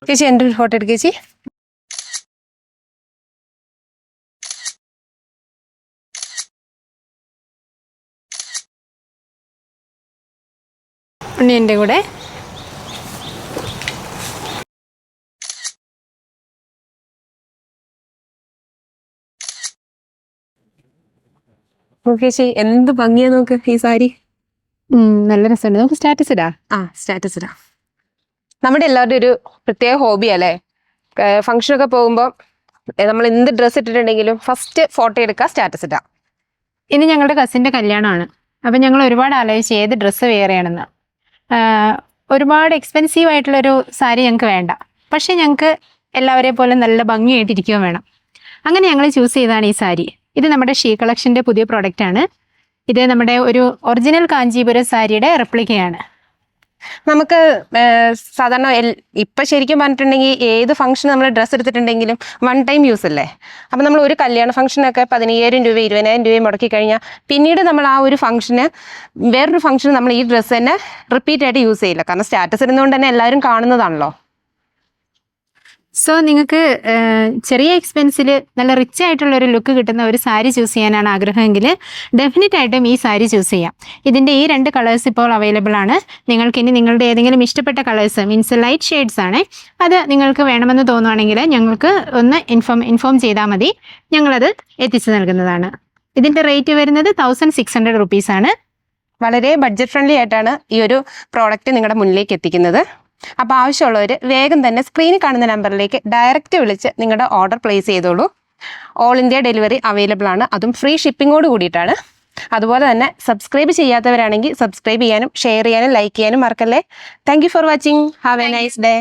ചേച്ചി എൻ്റെ ഒരു ഫോട്ടോ എടുക്കുക ചേച്ചി. ഉണ്ണി എൻ്റെ കൂടെ. ചേച്ചി എന്ത് ഭംഗിയാ നോക്ക് ഈ സാരി. നല്ല രസമുണ്ട്. നമുക്ക് സ്റ്റാറ്റസ് ഇടാം. സ്റ്റാറ്റസ് ഇടാം. നമ്മുടെ എല്ലാവരുടെയും ഒരു പ്രത്യേക ഹോബി അല്ലേ, ഫംഗ്ഷനൊക്കെ പോകുമ്പോൾ നമ്മൾ എന്ത് ഡ്രസ്സ് ഇട്ടിട്ടുണ്ടെങ്കിലും ഫസ്റ്റ് ഫോട്ടോ എടുക്കുക, സ്റ്റാറ്റസ് ഇടാം. ഇനി ഞങ്ങളുടെ കസിൻ്റെ കല്യാണമാണ്. അപ്പം ഞങ്ങൾ ഒരുപാട് ആലോചിച്ച് ഏത് ഡ്രസ്സ് വെയർ ചെയ്യണമെന്ന്. ഒരുപാട് എക്സ്പെൻസീവ് ആയിട്ടുള്ളൊരു സാരി ഞങ്ങൾക്ക് വേണ്ട, പക്ഷേ ഞങ്ങൾക്ക് എല്ലാവരെ പോലെ നല്ല ഭംഗിയായിട്ടിരിക്കുകയും വേണം. അങ്ങനെ ഞങ്ങൾ ചൂസ് ചെയ്തതാണ് ഈ സാരി. ഇത് നമ്മുടെ ഷീ കളക്ഷൻ്റെ പുതിയ പ്രോഡക്റ്റാണ്. ഇത് നമ്മുടെ ഒരു ഒറിജിനൽ കാഞ്ചീപുരം സാരിയുടെ റെപ്ലിക്കയാണ്. നമുക്ക് സാധാരണ ഇപ്പം ശരിക്കും പറഞ്ഞിട്ടുണ്ടെങ്കിൽ ഏത് ഫംഗ്ഷൻ നമ്മൾ ഡ്രസ്സ് എടുത്തിട്ടുണ്ടെങ്കിലും വൺ ടൈം യൂസ് അല്ലേ. അപ്പം നമ്മൾ ഒരു കല്യാണ ഫംഗ്ഷനൊക്കെ 15,000 രൂപ 20,000 രൂപയും മുടക്കി കഴിഞ്ഞാൽ പിന്നീട് നമ്മൾ ആ ഒരു ഫംഗ്ഷന് വേറൊരു ഫംഗ്ഷന് നമ്മൾ ഈ ഡ്രസ്സ് തന്നെ റിപ്പീറ്റ് ആയിട്ട് യൂസ് ചെയ്യില്ല. കാരണം സ്റ്റാറ്റസ് ഇടുന്നതുകൊണ്ട് തന്നെ എല്ലാവരും കാണുന്നതാണല്ലോ. സോ നിങ്ങൾക്ക് ചെറിയ എക്സ്പെൻസിൽ നല്ല റിച്ച് ആയിട്ടുള്ള ഒരു ലുക്ക് കിട്ടുന്ന ഒരു സാരി ചൂസ് ചെയ്യാനാണ് ആഗ്രഹമെങ്കിൽ ഡെഫിനറ്റ് ആയിട്ടും ഈ സാരി ചൂസ് ചെയ്യാം. ഇതിൻ്റെ ഈ 2 കളേഴ്സ് ഇപ്പോൾ അവൈലബിൾ ആണ്. നിങ്ങൾക്ക് ഇനി നിങ്ങളുടെ ഏതെങ്കിലും ഇഷ്ടപ്പെട്ട കളേഴ്സ് മീൻസ് ലൈറ്റ് ഷെയ്ഡ്സ് ആണ്, അത് നിങ്ങൾക്ക് വേണമെന്ന് തോന്നുവാണെങ്കിൽ ഞങ്ങൾക്ക് ഒന്ന് ഇൻഫോം ചെയ്താൽ മതി. ഞങ്ങളത് എത്തിച്ചു നൽകുന്നതാണ്. ഇതിൻ്റെ റേറ്റ് വരുന്നത് 1600 റുപ്പീസാണ്. വളരെ ബഡ്ജറ്റ് ഫ്രണ്ട്ലി ആയിട്ടാണ് ഈ ഒരു പ്രോഡക്റ്റ് നിങ്ങളുടെ മുന്നിലേക്ക് എത്തിക്കുന്നത്. അപ്പോൾ ആവശ്യമുള്ളവർ വേഗം തന്നെ സ്ക്രീനിൽ കാണുന്ന നമ്പറിലേക്ക് ഡയറക്റ്റ് വിളിച്ച് നിങ്ങളുടെ ഓർഡർ പ്ലേസ് ചെയ്തോളൂ. ഓൾ ഇന്ത്യ ഡെലിവറി അവൈലബിൾ ആണ്, അതും ഫ്രീ ഷിപ്പിങ്ങോട് കൂടിയിട്ടാണ്. അതുപോലെ തന്നെ സബ്സ്ക്രൈബ് ചെയ്യാത്തവരാണെങ്കിൽ സബ്സ്ക്രൈബ് ചെയ്യാനും ഷെയർ ചെയ്യാനും ലൈക്ക് ചെയ്യാനും മറക്കല്ലേ. Thank you for watching. Have A nice day.